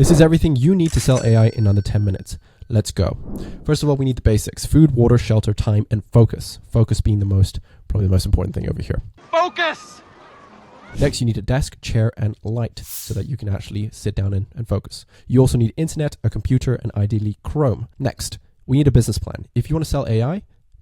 This is everything you need to sell AI in under 10 minutes. Let's go. First of all, we need the basics: food, water, shelter, time, and focus. Focus being probably the most important thing over here. Focus! Next, you need a desk, chair, and light so that you can actually sit down and focus. You also need internet, a computer, and ideally Chrome. Next, we need a business plan. If you want to sell AI,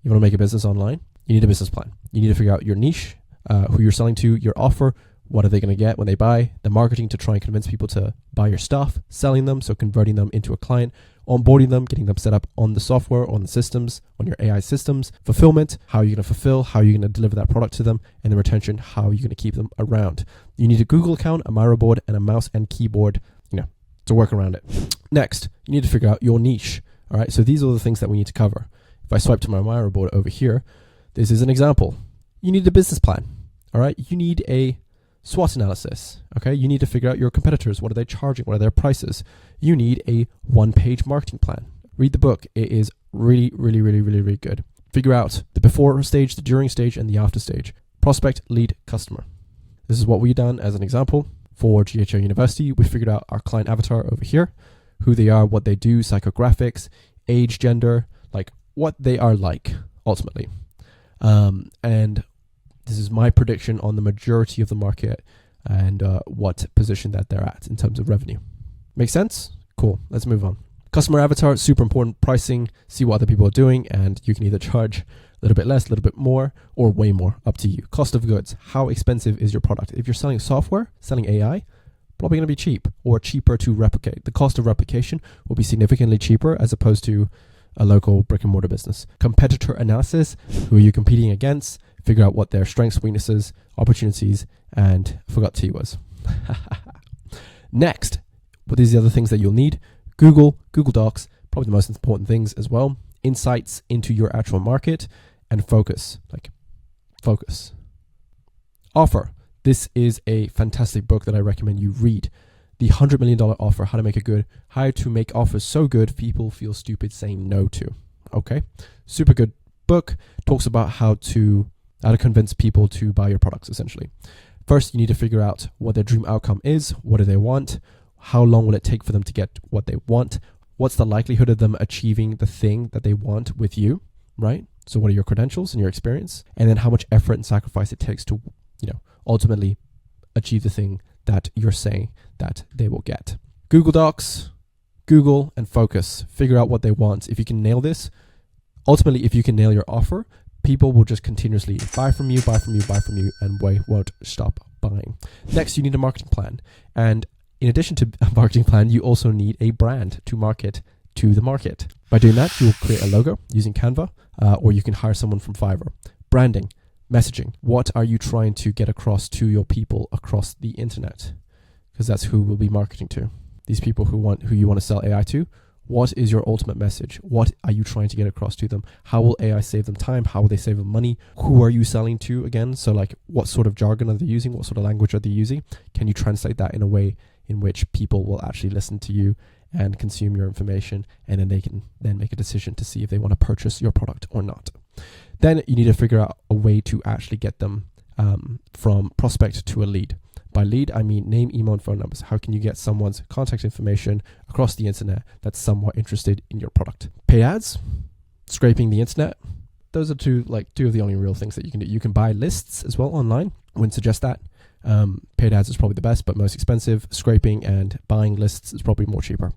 you want to make a business online, you need a business plan. You need to figure out your niche, who you're selling to, your offer, what are they going to get when they buy, the marketing to try and convince people to buy your stuff, selling them, so converting them into a client, onboarding them, getting them set up on the software, on the systems, on your AI systems, fulfillment, how are you going to fulfill, how are you going to deliver that product to them, and the retention, how are you going to keep them around. You need a Google account, a Miro board, and a mouse and keyboard, to work around it. Next, you need to figure out your niche. All right, so these are the things that we need to cover. If I swipe to my Miro board over here, this is an example. You need a business plan. All right, you need a SWOT analysis. Okay, you need to figure out your competitors. What are they charging? What are their prices? You need a one-page marketing plan. Read the book. It is really, really, really, really, really good. Figure out the before stage, the during stage, and the after stage. Prospect, lead, customer. This is what we've done as an example for GoHighLevel University. We figured out our client avatar over here, who they are, what they do, psychographics, age, gender, like what they are like ultimately. And this is my prediction on the majority of the market and what position that they're at in terms of revenue. Make sense? Cool. Let's move on. Customer avatar, super important. Pricing, see what other people are doing, and you can either charge a little bit less, a little bit more, or way more, up to you. Cost of goods, how expensive is your product? If you're selling software, selling AI, probably going to be cheap or cheaper to replicate. The cost of replication will be significantly cheaper as opposed to a local brick and mortar business. Competitor analysis, who are you competing against? Figure out what their strengths, weaknesses, opportunities, and I forgot T was. Next, what is the other things that you'll need? Google Docs, probably the most important things as well. Insights into your actual market, and focus, focus. Offer. This is a fantastic book that I recommend you read. The $100 million offer, how to make it good, how to make offers so good people feel stupid saying no to. Okay, super good book. Talks about how to convince people to buy your products, essentially. First, you need to figure out what their dream outcome is. What do they want? How long will it take for them to get what they want? What's the likelihood of them achieving the thing that they want with you, right? So what are your credentials and your experience? And then how much effort and sacrifice it takes to, ultimately achieve the thing that you're saying that they will get. Google Docs, Google, and focus. Figure out what they want. If you can nail this, ultimately, if you can nail your offer, people will just continuously buy from you, and won't stop buying. Next, you need a marketing plan. And in addition to a marketing plan, you also need a brand to market to the market. By doing that, you'll create a logo using Canva, or you can hire someone from Fiverr. Branding, messaging. What are you trying to get across to your people across the internet? Because that's who we'll be marketing to. These people who you want to sell AI to. What is your ultimate message? What are you trying to get across to them? How will AI save them time? How will they save them money? Who are you selling to again? So what sort of jargon are they using? What sort of language are they using? Can you translate that in a way in which people will actually listen to you and consume your information, and then they can then make a decision to see if they want to purchase your product or not. Then you need to figure out a way to actually get them from prospect to a lead. By lead, I mean name, email, and phone numbers. How can you get someone's contact information across the internet that's somewhat interested in your product? Paid ads, scraping the internet. Those are two of the only real things that you can do. You can buy lists as well online. I wouldn't suggest that. Paid ads is probably the best, but most expensive. Scraping and buying lists is probably more cheaper.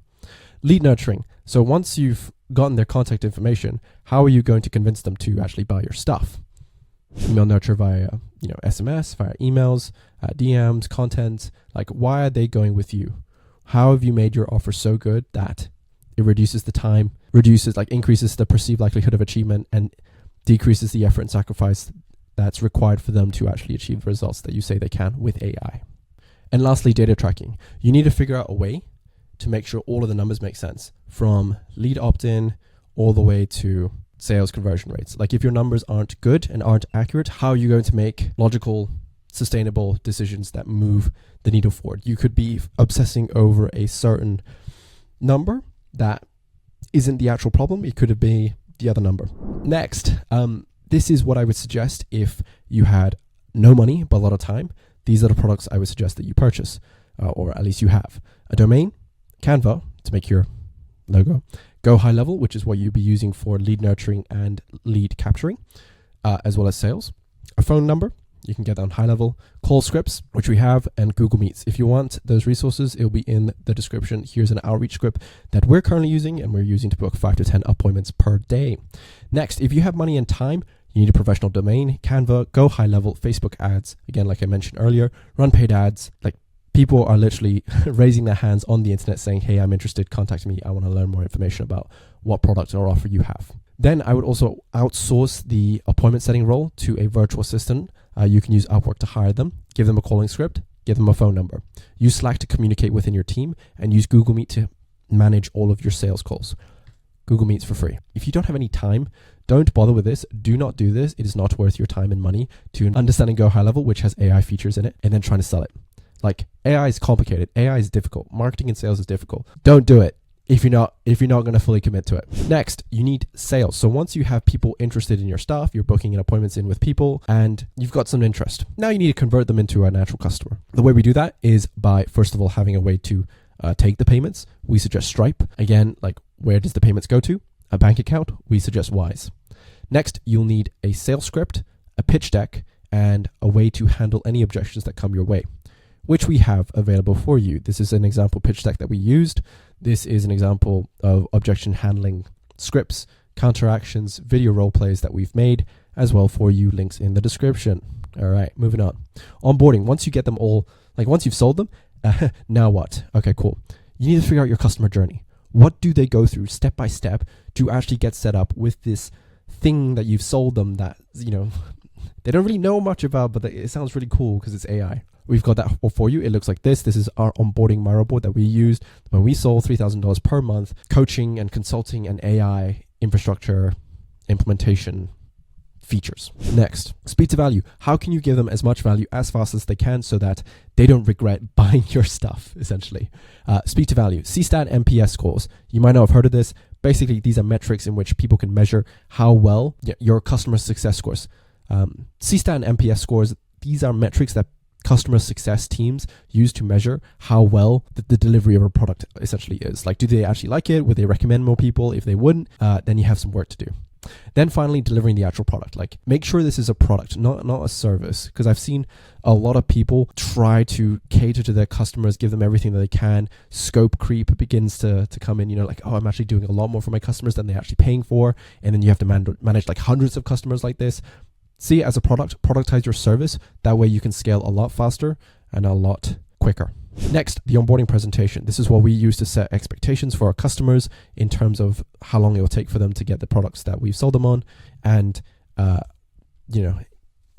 Lead nurturing. So once you've gotten their contact information, how are you going to convince them to actually buy your stuff? Email nurture via SMS, via emails, DMs, content. Why are they going with you? How have you made your offer so good that it reduces the time, increases the perceived likelihood of achievement, and decreases the effort and sacrifice that's required for them to actually achieve the results that you say they can with AI. And lastly, data tracking. You need to figure out a way to make sure all of the numbers make sense, from lead opt-in all the way to sales conversion rates. If your numbers aren't good and aren't accurate, how are you going to make logical, sustainable decisions that move the needle forward? You could be obsessing over a certain number that isn't the actual problem. It could be the other number. Next, this is what I would suggest if you had no money but a lot of time. These are the products I would suggest that you purchase, or at least you have. A domain, Canva to make your logo, GoHighLevel, which is what you'll be using for lead nurturing and lead capturing, as well as sales. A phone number, you can get that on HighLevel. Call scripts, which we have, and Google Meets. If you want those resources, it'll be in the description. Here's an outreach script that we're currently using, and we're using to book 5 to 10 appointments per day. Next, if you have money and time, you need a professional domain, Canva, GoHighLevel, Facebook ads. Again, like I mentioned earlier, run paid ads. Like, people are literally raising their hands on the internet saying, hey, I'm interested, contact me. I want to learn more information about what product or offer you have. Then I would also outsource the appointment setting role to a virtual assistant. You can use Upwork to hire them, give them a calling script, give them a phone number. Use Slack to communicate within your team, and use Google Meet to manage all of your sales calls. Google Meet's for free. If you don't have any time, don't bother with this. Do not do this. It is not worth your time and money to understanding GoHighLevel, which has AI features in it, and then trying to sell it. Like, AI is complicated. AI is difficult. Marketing and sales is difficult. Don't do it if you're not going to fully commit to it. Next, you need sales. So once you have people interested in your stuff, you're booking appointments in with people, and you've got some interest. Now you need to convert them into a natural customer. The way we do that is by, first of all, having a way to take the payments. We suggest Stripe. Again, like, where does the payments go to? A bank account. We suggest Wise. Next, you'll need a sales script, a pitch deck, and a way to handle any objections that come your way, which we have available for you. This is an example pitch deck that we used. This is an example of objection handling scripts, counteractions, video role plays that we've made as well for you. Links in the description. All right, moving on. Onboarding. Once you get them all, like once you've sold them, now what? Okay, cool. You need to figure out your customer journey. What do they go through step by step to actually get set up with this thing that you've sold them that, they don't really know much about, but it sounds really cool because it's AI. We've got that for you. It looks like this. This is our onboarding Miro board that we used when we sold $3,000 per month, coaching and consulting and AI infrastructure implementation features. Next, speed to value. How can you give them as much value as fast as they can so that they don't regret buying your stuff, essentially? Speed to value. CSAT NPS scores. You might not have heard of this. Basically, these are metrics in which people can measure how well your customer success scores. CSAT and NPS scores, these are metrics that customer success teams use to measure how well the delivery of a product essentially is. Like, do they actually like it? Would they recommend more people? If they wouldn't, then you have some work to do. Then finally, delivering the actual product. Like, make sure this is a product, not a service, because I've seen a lot of people try to cater to their customers, give them everything that they can. Scope creep begins to come in, like, oh, I'm actually doing a lot more for my customers than they're actually paying for. And then you have to manage like hundreds of customers like this. See it as a product, productize your service. That way you can scale a lot faster and a lot quicker. Next, the onboarding presentation. This is what we use to set expectations for our customers in terms of how long it will take for them to get the products that we've sold them on, and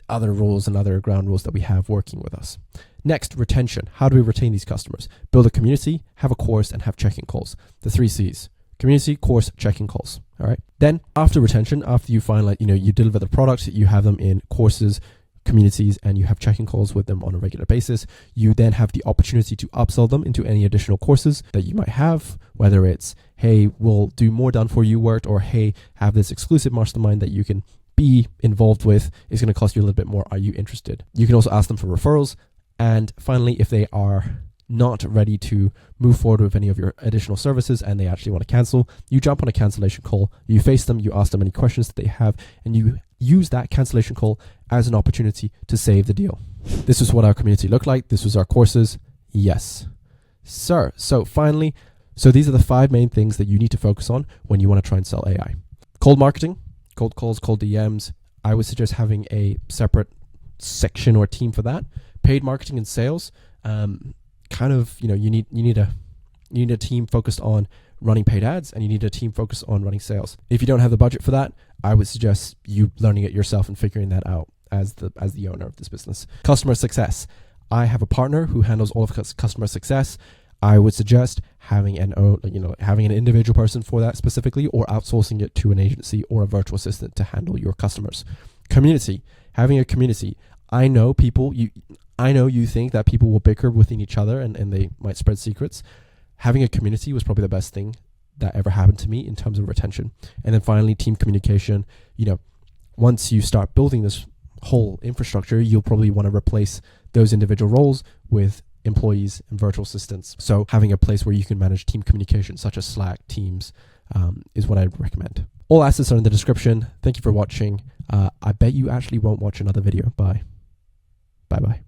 other rules and other ground rules that we have working with us. Next, retention. How do we retain these customers? Build a community, have a course, and have check-in calls. The 3 C's. Community, course, check-in calls. All right. Then after retention, after you find you deliver the product, you have them in courses, communities, and you have check-in calls with them on a regular basis. You then have the opportunity to upsell them into any additional courses that you might have, whether it's, hey, we'll do more done for you work, or hey, have this exclusive mastermind that you can be involved with. It's going to cost you a little bit more. Are you interested? You can also ask them for referrals. And finally, if they are not ready to move forward with any of your additional services and they actually want to cancel, you jump on a cancellation call, you face them, you ask them any questions that they have, and you use that cancellation call as an opportunity to save the deal. This is what our community looked like. This was our courses. Yes, sir. So finally, these are the 5 main things that you need to focus on when you want to try and sell AI. Cold marketing, cold calls, cold DMs. I would suggest having a separate section or team for that. Paid marketing and sales. You need a team focused on running paid ads, and you need a team focused on running sales. If you don't have the budget for that, I would suggest you learning it yourself and figuring that out as the owner of this business. Customer success. I have a partner who handles all of customer success. I would suggest having an individual person for that specifically, or outsourcing it to an agency or a virtual assistant to handle your customers. Community. Having a community. I know you think that people will bicker within each other and they might spread secrets. Having a community was probably the best thing that ever happened to me in terms of retention. And then finally, team communication. Once you start building this whole infrastructure, you'll probably want to replace those individual roles with employees and virtual assistants. So having a place where you can manage team communication, such as Slack, Teams, is what I'd recommend. All assets are in the description. Thank you for watching. I bet you actually won't watch another video. Bye. Bye-bye.